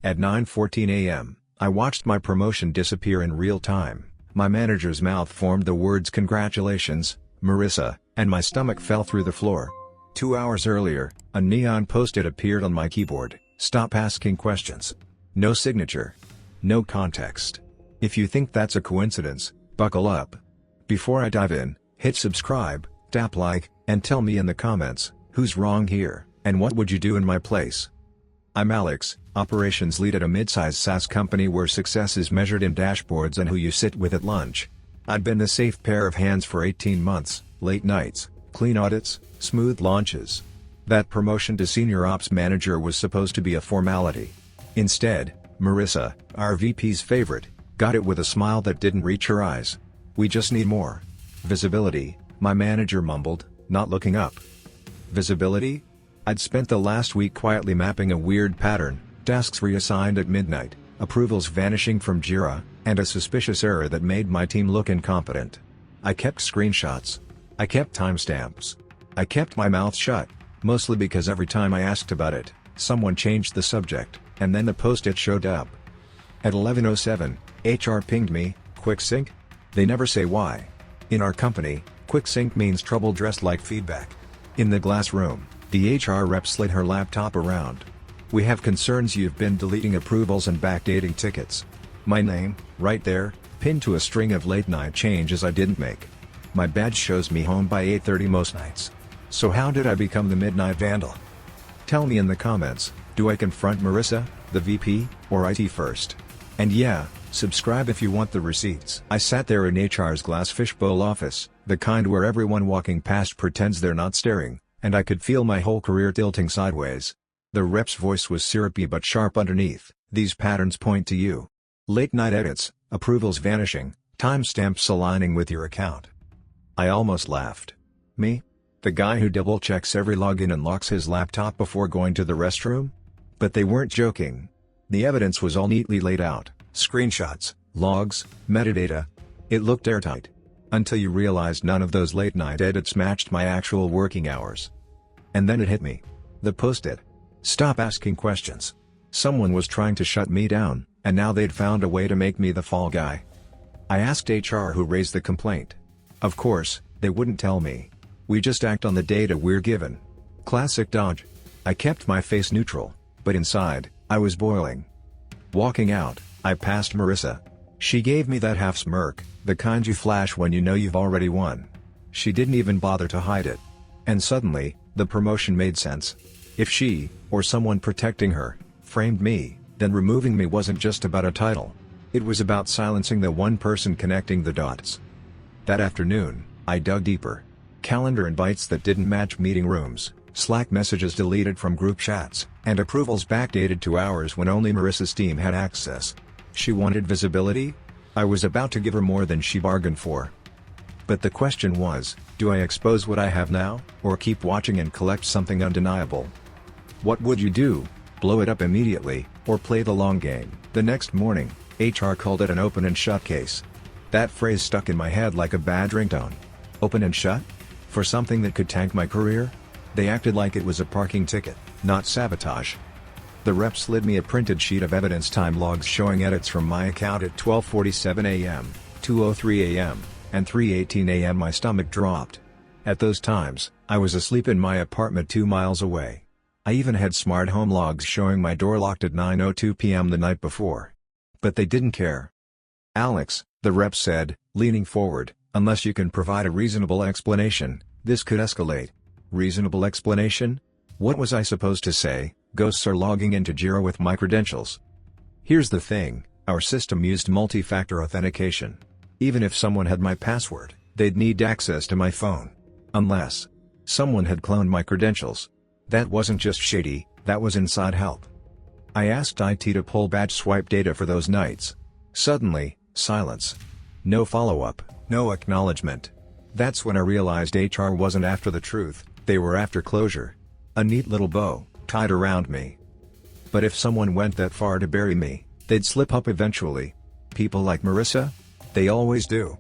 At 9:14 a.m., I watched my promotion disappear in real time. My manager's mouth formed the words "Congratulations, Marissa," and my stomach fell through the floor. 2 hours earlier, a neon post-it appeared on my keyboard: "Stop asking questions." No signature. No context. If you think that's a coincidence, buckle up. Before I dive in, hit subscribe, tap like, and tell me in the comments, who's wrong here, and what would you do in my place? I'm Alex, operations lead at a mid-size SaaS company where success is measured in dashboards and who you sit with at lunch. I've been the safe pair of hands for 18 months, late nights, clean audits, smooth launches. That promotion to senior ops manager was supposed to be a formality. Instead, Marissa, our VP's favorite, got it with a smile that didn't reach her eyes. "We just need more visibility," my manager mumbled, not looking up. Visibility? I'd spent the last week quietly mapping a weird pattern: tasks reassigned at midnight, approvals vanishing from Jira, and a suspicious error that made my team look incompetent. I kept screenshots. I kept timestamps. I kept my mouth shut, mostly because every time I asked about it, someone changed the subject, and then the post-it showed up. At 11:07, HR pinged me, "Quick sync?" They never say why. In our company, quick sync means trouble dressed like feedback. In the glass room, the HR rep slid her laptop around. "We have concerns you've been deleting approvals and backdating tickets." My name, right there, pinned to a string of late-night changes I didn't make. My badge shows me home by 8:30 most nights. So how did I become the midnight vandal? Tell me in the comments, do I confront Marissa, the VP, or IT first? And yeah, subscribe if you want the receipts. I sat there in HR's glass fishbowl office, the kind where everyone walking past pretends they're not staring, and I could feel my whole career tilting sideways. The rep's voice was syrupy but sharp underneath. "These patterns point to you. Late-night edits, approvals vanishing, timestamps aligning with your account." I almost laughed. Me? The guy who double-checks every login and locks his laptop before going to the restroom? But they weren't joking. The evidence was all neatly laid out: screenshots, logs, metadata. It looked airtight. Until you realized none of those late-night edits matched my actual working hours. And then it hit me. The post-it. "Stop asking questions." Someone was trying to shut me down, and now they'd found a way to make me the fall guy. I asked HR who raised the complaint. Of course, they wouldn't tell me. "We just act on the data we're given." Classic dodge. I kept my face neutral, but inside, I was boiling. Walking out, I passed Marissa. She gave me that half smirk, the kind you flash when you know you've already won. She didn't even bother to hide it. And suddenly, the promotion made sense. If she, or someone protecting her, framed me, then removing me wasn't just about a title. It was about silencing the one person connecting the dots. That afternoon, I dug deeper. Calendar invites that didn't match meeting rooms, Slack messages deleted from group chats, and approvals backdated to hours when only Marissa's team had access. She wanted visibility? I was about to give her more than she bargained for. But the question was, do I expose what I have now, or keep watching and collect something undeniable? What would you do? Blow it up immediately, or play the long game? The next morning, HR called it an open and shut case. That phrase stuck in my head like a bad ringtone. Open and shut? For something that could tank my career? They acted like it was a parking ticket, not sabotage. The rep slid me a printed sheet of evidence time logs showing edits from my account at 12:47 a.m., 2:03 a.m., and 3:18 a.m. My stomach dropped. At those times, I was asleep in my apartment 2 miles away. I even had smart home logs showing my door locked at 9:02 p.m. the night before. But they didn't care. "Alex," the rep said, leaning forward, "unless you can provide a reasonable explanation, this could escalate." Reasonable explanation? What was I supposed to say? Ghosts are logging into Jira with my credentials. Here's the thing, our system used multi-factor authentication. Even if someone had my password, they'd need access to my phone. Unless someone had cloned my credentials. That wasn't just shady, that was inside help. I asked IT to pull badge swipe data for those nights. Suddenly, silence. No follow-up, no acknowledgement. That's when I realized HR wasn't after the truth, they were after closure. A neat little bow, tied around me. But if someone went that far to bury me, they'd slip up eventually. People like Marissa? They always do.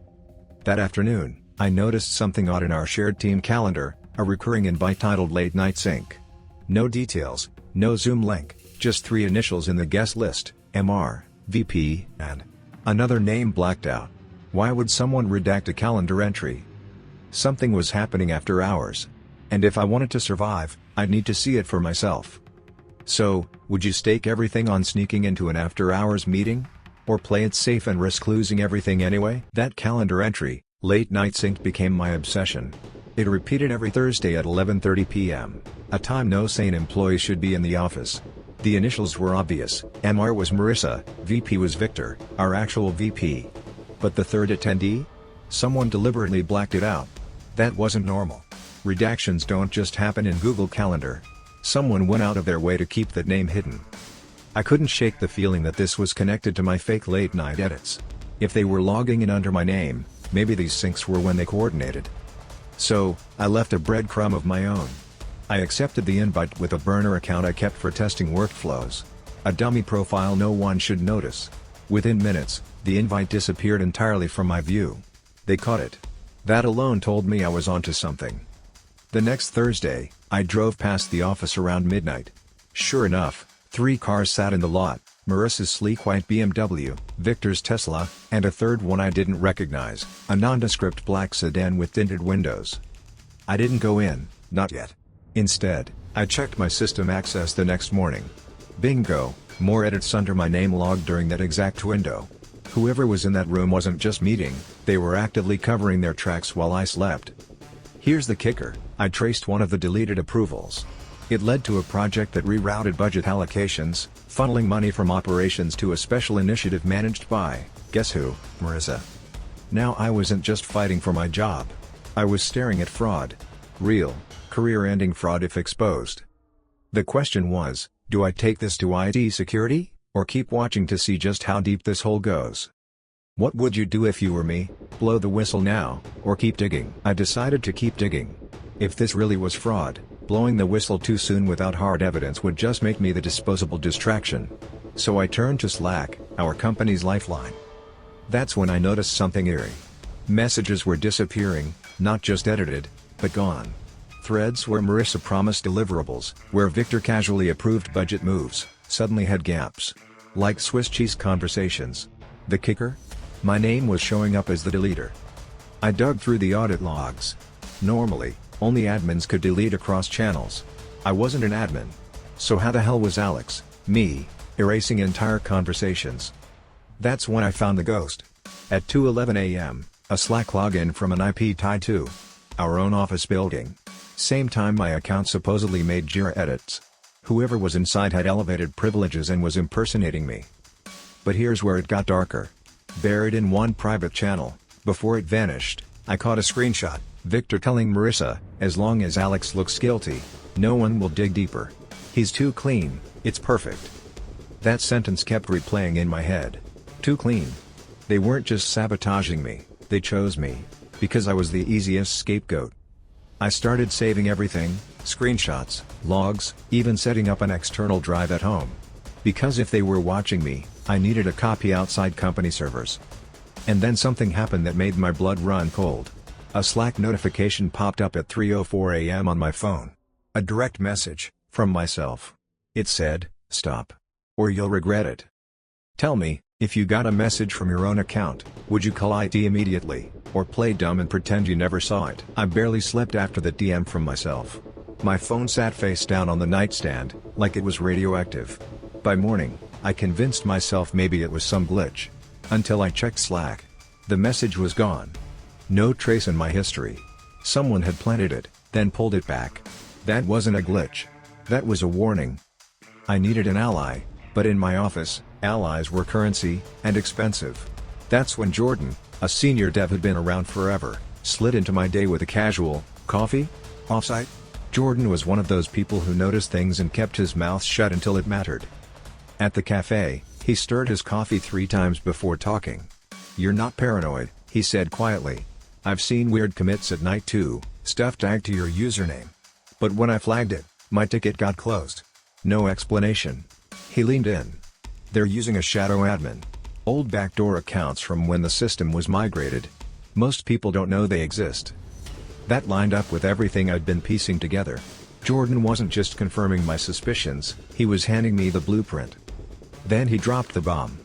That afternoon, I noticed something odd in our shared team calendar, a recurring invite titled Late Night Sync. No details, no Zoom link, Just 3 initials in the guest list, MR, VP, and another name blacked out. Why would someone redact a calendar entry? Something was happening after hours. And if I wanted to survive, I'd need to see it for myself. So, would you stake everything on sneaking into an after-hours meeting? Or play it safe and risk losing everything anyway? That calendar entry, late night sync, became my obsession. It repeated every Thursday at 11:30 p.m., a time no sane employee should be in the office. The initials were obvious, MR was Marissa, VP was Victor, our actual VP. But the third attendee? Someone deliberately blacked it out. That wasn't normal. Redactions don't just happen in Google Calendar. Someone went out of their way to keep that name hidden. I couldn't shake the feeling that this was connected to my fake late-night edits. If they were logging in under my name, maybe these syncs were when they coordinated. So, I left a breadcrumb of my own. I accepted the invite with a burner account I kept for testing workflows. A dummy profile no one should notice. Within minutes, the invite disappeared entirely from my view. They caught it. That alone told me I was onto something. The next Thursday, I drove past the office around midnight. Sure enough, 3 cars sat in the lot, Marissa's sleek white BMW, Victor's Tesla, and a third one I didn't recognize, a nondescript black sedan with tinted windows. I didn't go in, not yet. Instead, I checked my system access the next morning. Bingo, more edits under my name logged during that exact window. Whoever was in that room wasn't just meeting, they were actively covering their tracks while I slept. Here's the kicker, I traced one of the deleted approvals. It led to a project that rerouted budget allocations, funneling money from operations to a special initiative managed by, guess who, Marissa. Now I wasn't just fighting for my job. I was staring at fraud. Real, career-ending fraud if exposed. The question was, do I take this to IT security, or keep watching to see just how deep this hole goes? What would you do if you were me? Blow the whistle now, or keep digging? I decided to keep digging. If this really was fraud, blowing the whistle too soon without hard evidence would just make me the disposable distraction. So I turned to Slack, our company's lifeline. That's when I noticed something eerie. Messages were disappearing, not just edited, but gone. Threads where Marissa promised deliverables, where Victor casually approved budget moves, suddenly had gaps. Like Swiss cheese conversations. The kicker? My name was showing up as the deleter. I dug through the audit logs. Normally, only admins could delete across channels. I wasn't an admin. So how the hell was Alex, me, erasing entire conversations? That's when I found the ghost. At 2:11 a.m., a Slack login from an IP tied to our own office building. Same time my account supposedly made Jira edits. Whoever was inside had elevated privileges and was impersonating me. But here's where it got darker. Buried in one private channel, before it vanished, I caught a screenshot, Victor telling Marissa, as long as Alex looks guilty, no one will dig deeper. He's too clean, it's perfect. That sentence kept replaying in my head. Too clean. They weren't just sabotaging me, they chose me, because I was the easiest scapegoat. I started saving everything, screenshots, logs, even setting up an external drive at home. Because if they were watching me, I needed a copy outside company servers. And then something happened that made my blood run cold. A Slack notification popped up at 3:04 a.m. on my phone. A direct message, from myself. It said, "Stop. Or you'll regret it." Tell me, if you got a message from your own account, would you call IT immediately, or play dumb and pretend you never saw it? I barely slept after the DM from myself. My phone sat face down on the nightstand, like it was radioactive. By morning, I convinced myself maybe it was some glitch. Until I checked Slack. The message was gone. No trace in my history. Someone had planted it, then pulled it back. That wasn't a glitch. That was a warning. I needed an ally, but in my office, allies were currency, and expensive. That's when Jordan, a senior dev who'd been around forever, slid into my day with a casual, "Coffee? Offsite?" Jordan was one of those people who noticed things and kept his mouth shut until it mattered. At the cafe, he stirred his coffee 3 times before talking. "You're not paranoid," he said quietly. "I've seen weird commits at night too, stuff tagged to your username. But when I flagged it, my ticket got closed. No explanation." He leaned in. "They're using a shadow admin. Old backdoor accounts from when the system was migrated. Most people don't know they exist." That lined up with everything I'd been piecing together. Jordan wasn't just confirming my suspicions, he was handing me the blueprint. Then he dropped the bomb.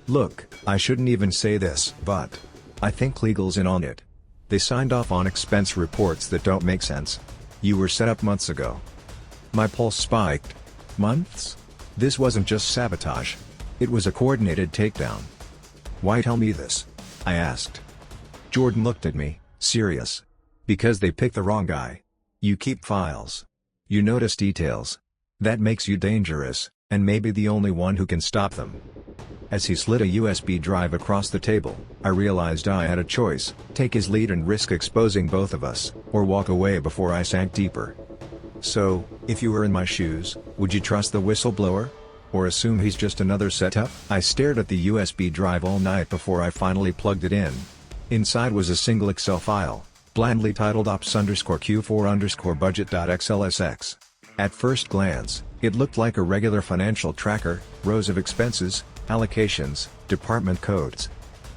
"Look, I shouldn't even say this, but I think legal's in on it. They signed off on expense reports that don't make sense. You were set up months ago." My pulse spiked. Months? This wasn't just sabotage. It was a coordinated takedown. "Why tell me this?" I asked. Jordan looked at me, serious. "Because they picked the wrong guy. You keep files. You notice details. That makes you dangerous, and maybe the only one who can stop them." As he slid a USB drive across the table, I realized I had a choice: take his lead and risk exposing both of us, or walk away before I sank deeper. So, if you were in my shoes, would you trust the whistleblower? Or assume he's just another setup? I stared at the USB drive all night before I finally plugged it in. Inside was a single Excel file, blandly titled ops_Q4_budget.xlsx. At first glance, it looked like a regular financial tracker, rows of expenses, allocations, department codes.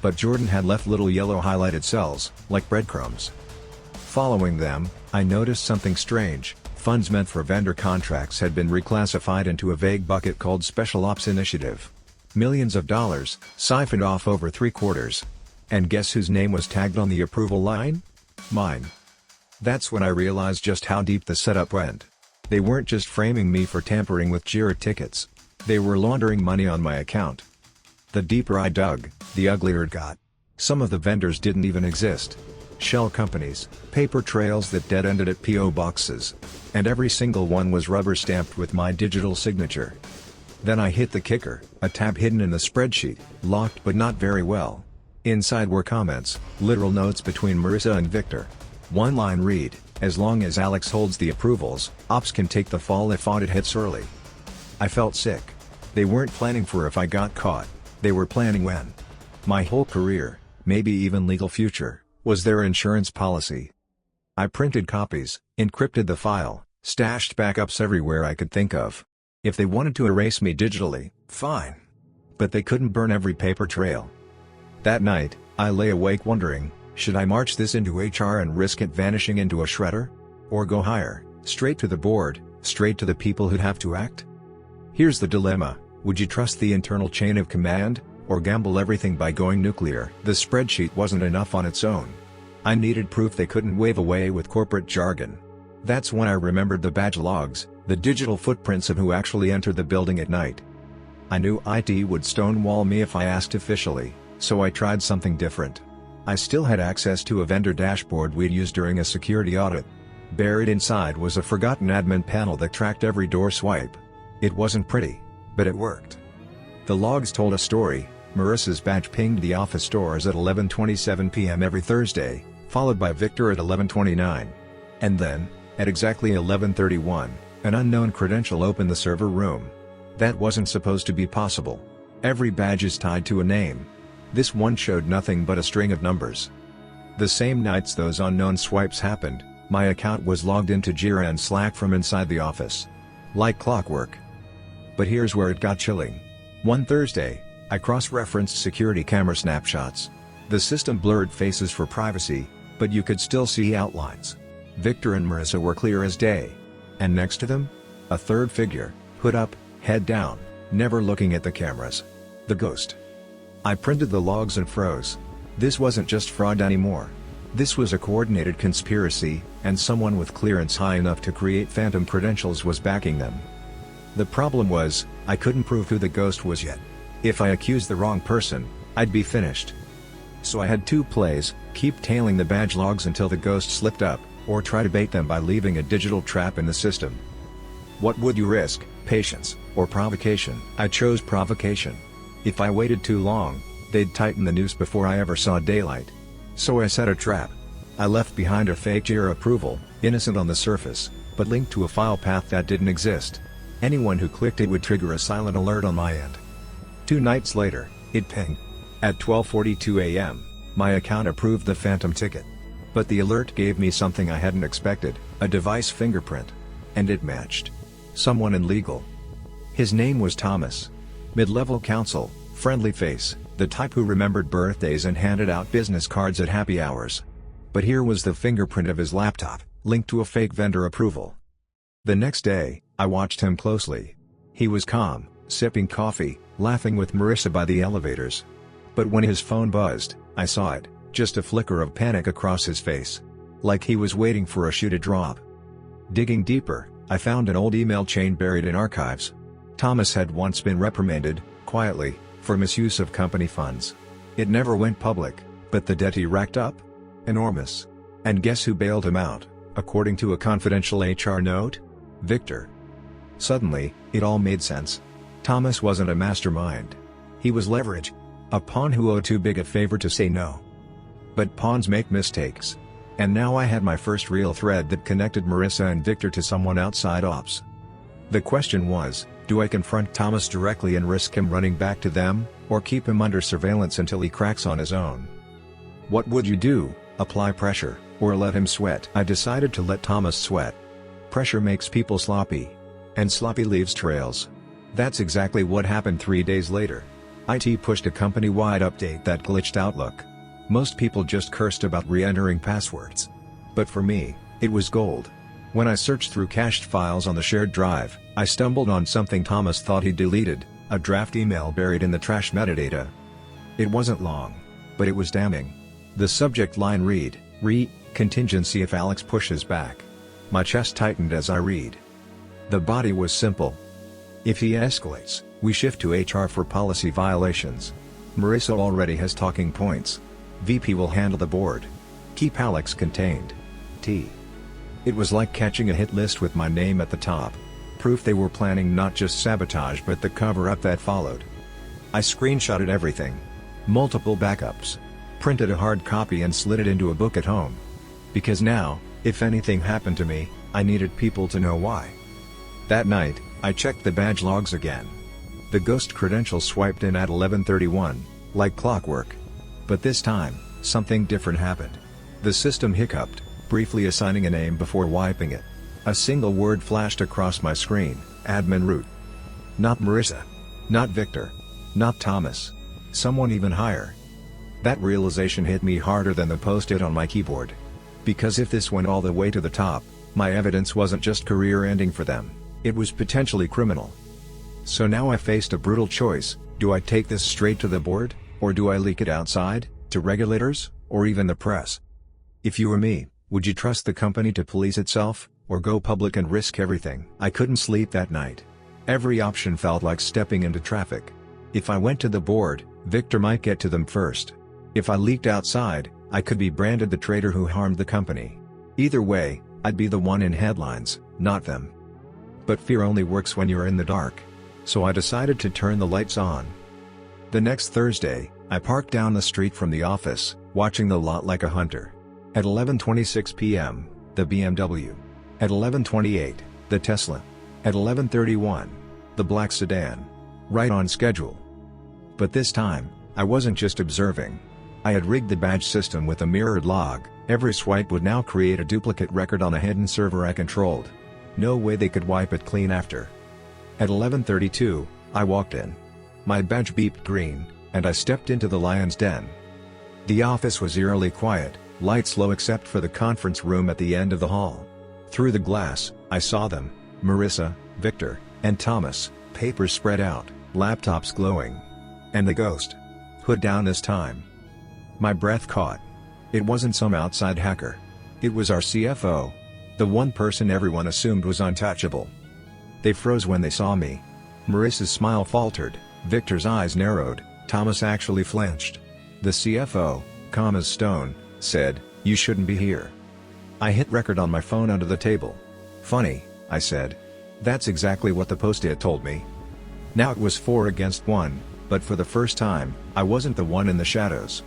But Jordan had left little yellow highlighted cells, like breadcrumbs. Following them, I noticed something strange. Funds meant for vendor contracts had been reclassified into a vague bucket called Special Ops Initiative. Millions of dollars, siphoned off over 3 quarters. And guess whose name was tagged on the approval line? Mine. That's when I realized just how deep the setup went. They weren't just framing me for tampering with JIRA tickets. They were laundering money on my account. The deeper I dug, the uglier it got. Some of the vendors didn't even exist. Shell companies, paper trails that dead-ended at P.O. boxes. And every single one was rubber-stamped with my digital signature. Then I hit the kicker, a tab hidden in the spreadsheet, locked but not very well. Inside were comments, literal notes between Marissa and Victor. One line read, "As long as Alex holds the approvals, Ops can take the fall if audit hits early." I felt sick. They weren't planning for if I got caught, they were planning when. My whole career, maybe even legal future, was their insurance policy. I printed copies, encrypted the file, stashed backups everywhere I could think of. If they wanted to erase me digitally, fine. But they couldn't burn every paper trail. That night, I lay awake wondering, should I march this into HR and risk it vanishing into a shredder? Or go higher, straight to the board, straight to the people who'd have to act? Here's the dilemma: would you trust the internal chain of command, or gamble everything by going nuclear? The spreadsheet wasn't enough on its own. I needed proof they couldn't wave away with corporate jargon. That's when I remembered the badge logs, the digital footprints of who actually entered the building at night. I knew IT would stonewall me if I asked officially, so I tried something different. I still had access to a vendor dashboard we'd used during a security audit. Buried inside was a forgotten admin panel that tracked every door swipe. It wasn't pretty, but it worked. The logs told a story. Marissa's badge pinged the office doors at 11:27 p.m. every Thursday, followed by Victor at 11:29. And then, at exactly 11:31, an unknown credential opened the server room. That wasn't supposed to be possible. Every badge is tied to a name. This one showed nothing but a string of numbers. The same nights those unknown swipes happened, my account was logged into JIRA and Slack from inside the office. Like clockwork. But here's where it got chilling. One Thursday, I cross-referenced security camera snapshots. The system blurred faces for privacy, but you could still see outlines. Victor and Marissa were clear as day. And next to them? A third figure, hood up, head down, never looking at the cameras. The ghost. I printed the logs and froze. This wasn't just fraud anymore. This was a coordinated conspiracy, and someone with clearance high enough to create phantom credentials was backing them. The problem was, I couldn't prove who the ghost was yet. If I accused the wrong person, I'd be finished. So I had two plays: keep tailing the badge logs until the ghost slipped up, or try to bait them by leaving a digital trap in the system. What would you risk, patience, or provocation? I chose provocation. If I waited too long, they'd tighten the noose before I ever saw daylight. So I set a trap. I left behind a fake JIRA approval, innocent on the surface, but linked to a file path that didn't exist. Anyone who clicked it would trigger a silent alert on my end. 2 nights later, it pinged. At 12:42 a.m., my account approved the phantom ticket. But the alert gave me something I hadn't expected: a device fingerprint. And it matched. Someone in legal. His name was Thomas. Mid-level counsel, friendly face, the type who remembered birthdays and handed out business cards at happy hours. But here was the fingerprint of his laptop, linked to a fake vendor approval. The next day, I watched him closely. He was calm, sipping coffee, laughing with Marissa by the elevators. But when his phone buzzed, I saw it, just a flicker of panic across his face. Like he was waiting for a shoe to drop. Digging deeper, I found an old email chain buried in archives. Thomas had once been reprimanded, quietly, for misuse of company funds. It never went public, but the debt he racked up? Enormous. And guess who bailed him out, according to a confidential HR note? Victor. Suddenly, it all made sense. Thomas wasn't a mastermind. He was leverage. A pawn who owed too big a favor to say no. But pawns make mistakes. And now I had my first real thread that connected Marissa and Victor to someone outside ops. The question was, do I confront Thomas directly and risk him running back to them, or keep him under surveillance until he cracks on his own? What would you do, apply pressure, or let him sweat? I decided to let Thomas sweat. Pressure makes people sloppy. And sloppy leaves trails. That's exactly what happened 3 days later. IT pushed a company-wide update that glitched Outlook. Most people just cursed about re-entering passwords. But for me, it was gold. When I searched through cached files on the shared drive, I stumbled on something Thomas thought he'd deleted, a draft email buried in the trash metadata. It wasn't long, but it was damning. The subject line read, contingency if Alex pushes back. My chest tightened as I read. The body was simple. If he escalates, we shift to HR for policy violations. Marissa already has talking points. VP will handle the board. Keep Alex contained. T. It was like catching a hit list with my name at the top. Proof they were planning not just sabotage but the cover-up that followed. I screenshotted everything. Multiple backups. Printed a hard copy and slid it into a book at home. Because now, if anything happened to me, I needed people to know why. That night, I checked the badge logs again. The ghost credentials swiped in at 11:31, like clockwork. But this time, something different happened. The system hiccuped, briefly assigning a name before wiping it. A single word flashed across my screen, admin root. Not Marissa. Not Victor. Not Thomas. Someone even higher. That realization hit me harder than the post-it on my keyboard. Because if this went all the way to the top, my evidence wasn't just career-ending for them, it was potentially criminal. So now I faced a brutal choice: do I take this straight to the board, or do I leak it outside, to regulators, or even the press? If you were me, would you trust the company to police itself, or go public and risk everything? I couldn't sleep that night. Every option felt like stepping into traffic. If I went to the board, Victor might get to them first. If I leaked outside, I could be branded the traitor who harmed the company. Either way, I'd be the one in headlines, not them. But fear only works when you're in the dark. So I decided to turn the lights on. The next Thursday, I parked down the street from the office, watching the lot like a hunter. At 11:26 p.m., the BMW. At 11:28, the Tesla. At 11:31, the black sedan. Right on schedule. But this time, I wasn't just observing. I had rigged the badge system with a mirrored log. Every swipe would now create a duplicate record on a hidden server I controlled. No way they could wipe it clean after. At 11:32, I walked in. My badge beeped green, and I stepped into the lion's den. The office was eerily quiet, lights low except for the conference room at the end of the hall. Through the glass, I saw them: Marissa, Victor, and Thomas, papers spread out, laptops glowing. And the ghost. Hood down this time. My breath caught. It wasn't some outside hacker. It was our CFO. The one person everyone assumed was untouchable. They froze when they saw me. Marissa's smile faltered, Victor's eyes narrowed, Thomas actually flinched. The CFO, calm as stone, said, "You shouldn't be here." I hit record on my phone under the table. "Funny," I said. "That's exactly what the post-it told me." Now it was 4 against 1, but for the first time, I wasn't the one in the shadows.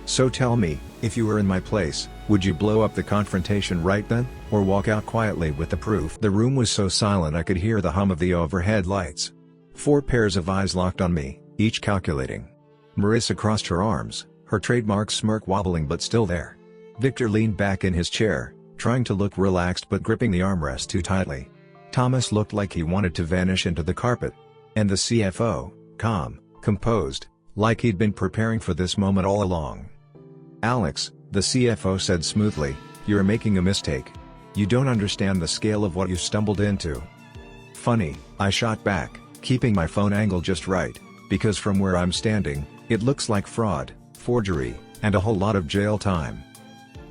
"So tell me, if you were in my place, would you blow up the confrontation right then, or walk out quietly with the proof?" The room was so silent I could hear the hum of the overhead lights. 4 pairs of eyes locked on me, each calculating. Marissa crossed her arms, her trademark smirk wobbling but still there. Victor leaned back in his chair, trying to look relaxed but gripping the armrest too tightly. Thomas looked like he wanted to vanish into the carpet. And the CFO, calm, composed, like he'd been preparing for this moment all along. "Alex," the CFO said smoothly, "you're making a mistake. You don't understand the scale of what you stumbled into." "Funny," I shot back, keeping my phone angle just right, because from where I'm standing, it looks like fraud, forgery, and a whole lot of jail time.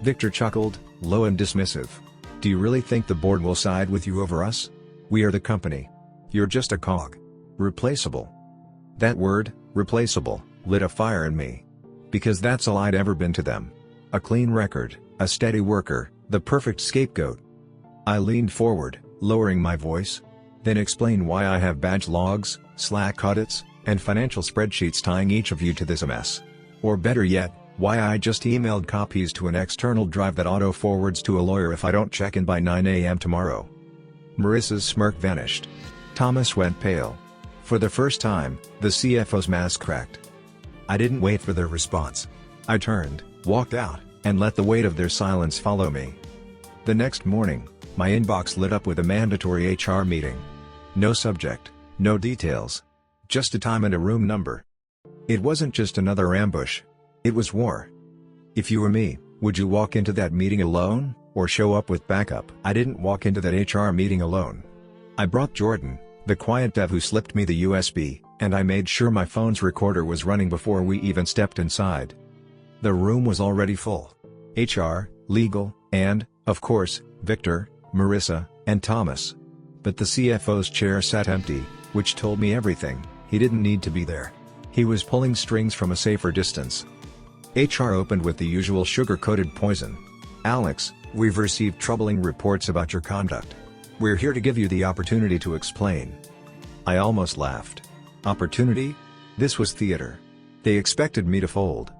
Victor chuckled, low and dismissive. "Do you really think the board will side with you over us? We are the company. You're just a cog. Replaceable." That word, replaceable, lit a fire in me. Because that's all I'd ever been to them. A clean record, a steady worker, the perfect scapegoat. I leaned forward, lowering my voice. "Then explain why I have badge logs, Slack audits, and financial spreadsheets tying each of you to this mess. Or better yet, why I just emailed copies to an external drive that auto-forwards to a lawyer if I don't check in by 9 a.m. tomorrow." Marissa's smirk vanished. Thomas went pale. For the first time, the CFO's mask cracked. I didn't wait for their response. I turned, walked out, and let the weight of their silence follow me. The next morning, my inbox lit up with a mandatory HR meeting. No subject, no details. Just a time and a room number. It wasn't just another ambush. It was war. If you were me, would you walk into that meeting alone, or show up with backup? I didn't walk into that HR meeting alone. I brought Jordan, the quiet dev who slipped me the USB, and I made sure my phone's recorder was running before we even stepped inside. The room was already full. HR, legal, and, of course, Victor, Marissa, and Thomas. But the CFO's chair sat empty, which told me everything. He didn't need to be there. He was pulling strings from a safer distance. HR opened with the usual sugar-coated poison. "Alex, we've received troubling reports about your conduct. We're here to give you the opportunity to explain." I almost laughed. Opportunity? This was theater. They expected me to fold.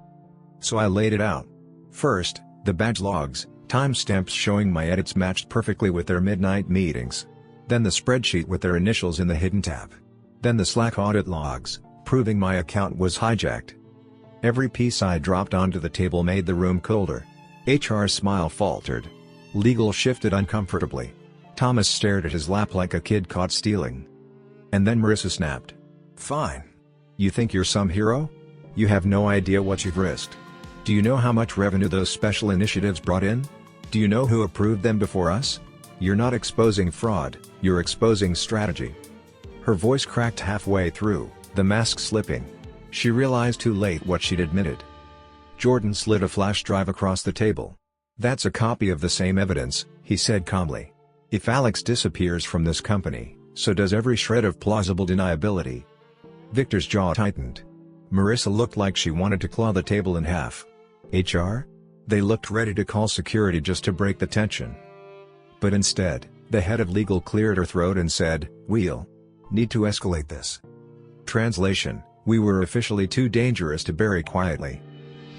So I laid it out. First, the badge logs, timestamps showing my edits matched perfectly with their midnight meetings. Then the spreadsheet with their initials in the hidden tab. Then the Slack audit logs, proving my account was hijacked. Every piece I dropped onto the table made the room colder. HR's smile faltered. Legal shifted uncomfortably. Thomas stared at his lap like a kid caught stealing. And then Marissa snapped. "Fine. You think you're some hero? You have no idea what you've risked. Do you know how much revenue those special initiatives brought in? Do you know who approved them before us? You're not exposing fraud, you're exposing strategy." Her voice cracked halfway through, the mask slipping. She realized too late what she'd admitted. Jordan slid a flash drive across the table. "That's a copy of the same evidence," he said calmly. "If Alex disappears from this company, so does every shred of plausible deniability." Victor's jaw tightened. Marissa looked like she wanted to claw the table in half. HR? They looked ready to call security just to break the tension. But instead, the head of legal cleared her throat and said, "We'll need to escalate this." Translation: we were officially too dangerous to bury quietly.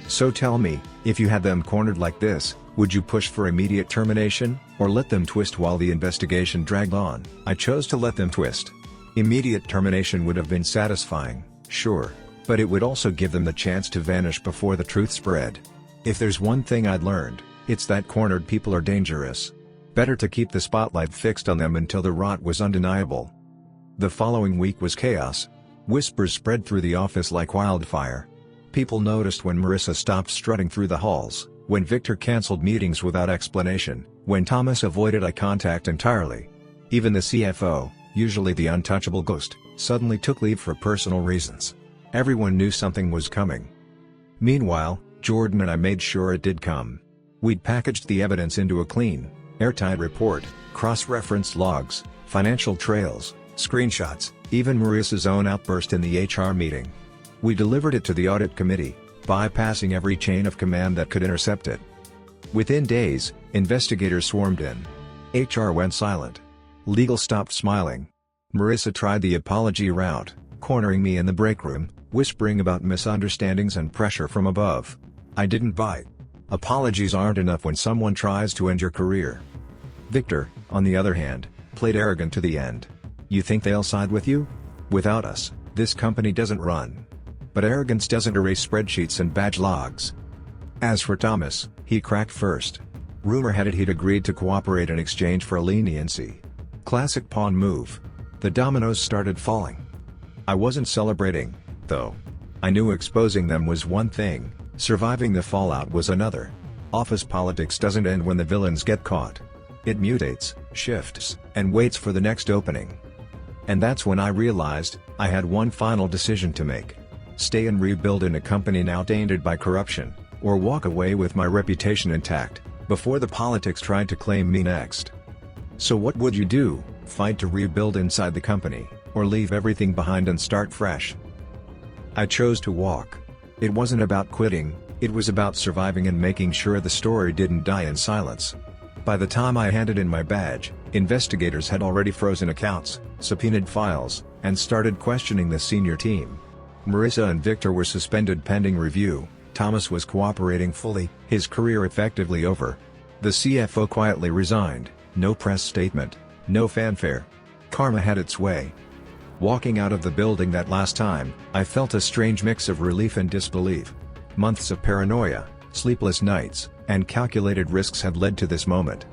"So tell me, if you had them cornered like this, would you push for immediate termination, or let them twist while the investigation dragged on?" I chose to let them twist. Immediate termination would have been satisfying, sure, but it would also give them the chance to vanish before the truth spread. If there's one thing I'd learned, it's that cornered people are dangerous. Better to keep the spotlight fixed on them until the rot was undeniable. The following week was chaos. Whispers spread through the office like wildfire. People noticed when Marissa stopped strutting through the halls, when Victor canceled meetings without explanation, when Thomas avoided eye contact entirely. Even the CFO, usually the untouchable ghost, suddenly took leave for personal reasons. Everyone knew something was coming. Meanwhile, Jordan and I made sure it did come. We'd packaged the evidence into a clean, airtight report, cross-referenced logs, financial trails, screenshots, even Marissa's own outburst in the HR meeting. We delivered it to the audit committee, bypassing every chain of command that could intercept it. Within days, investigators swarmed in. HR went silent. Legal stopped smiling. Marissa tried the apology route, cornering me in the break room, whispering about misunderstandings and pressure from above. I didn't bite. Apologies aren't enough when someone tries to end your career. Victor, on the other hand, played arrogant to the end. "You think they'll side with you? Without us, this company doesn't run." But arrogance doesn't erase spreadsheets and badge logs. As for Thomas, he cracked first. Rumor had it he'd agreed to cooperate in exchange for leniency. Classic pawn move. The dominoes started falling. I wasn't celebrating, though. I knew exposing them was one thing, surviving the fallout was another. Office politics doesn't end when the villains get caught. It mutates, shifts, and waits for the next opening. And that's when I realized, I had one final decision to make. Stay and rebuild in a company now tainted by corruption, or walk away with my reputation intact, before the politics tried to claim me next. So what would you do, fight to rebuild inside the company, or leave everything behind and start fresh? I chose to walk. It wasn't about quitting, it was about surviving and making sure the story didn't die in silence. By the time I handed in my badge, investigators had already frozen accounts, subpoenaed files, and started questioning the senior team. Marissa and Victor were suspended pending review. Thomas was cooperating fully, his career effectively over. The CFO quietly resigned, no press statement, no fanfare. Karma had its way. Walking out of the building that last time, I felt a strange mix of relief and disbelief. Months of paranoia, sleepless nights, and calculated risks had led to this moment.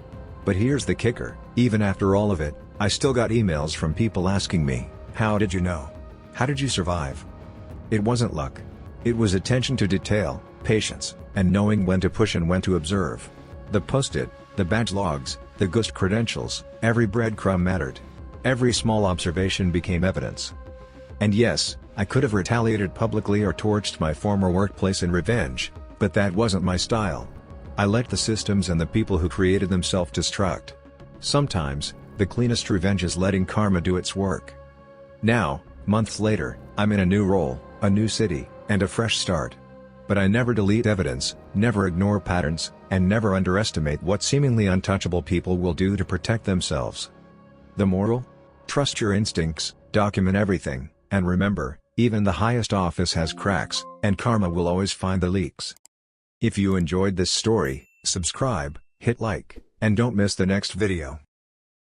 But here's the kicker, even after all of it, I still got emails from people asking me, "How did you know? How did you survive?" It wasn't luck. It was attention to detail, patience, and knowing when to push and when to observe. The post-it, the badge logs, the ghost credentials, every breadcrumb mattered. Every small observation became evidence. And yes, I could have retaliated publicly or torched my former workplace in revenge, but that wasn't my style. I let the systems and the people who created them self-destruct. Sometimes, the cleanest revenge is letting karma do its work. Now, months later, I'm in a new role, a new city, and a fresh start. But I never delete evidence, never ignore patterns, and never underestimate what seemingly untouchable people will do to protect themselves. The moral? Trust your instincts, document everything, and remember, even the highest office has cracks, and karma will always find the leaks. If you enjoyed this story, subscribe, hit like, and don't miss the next video.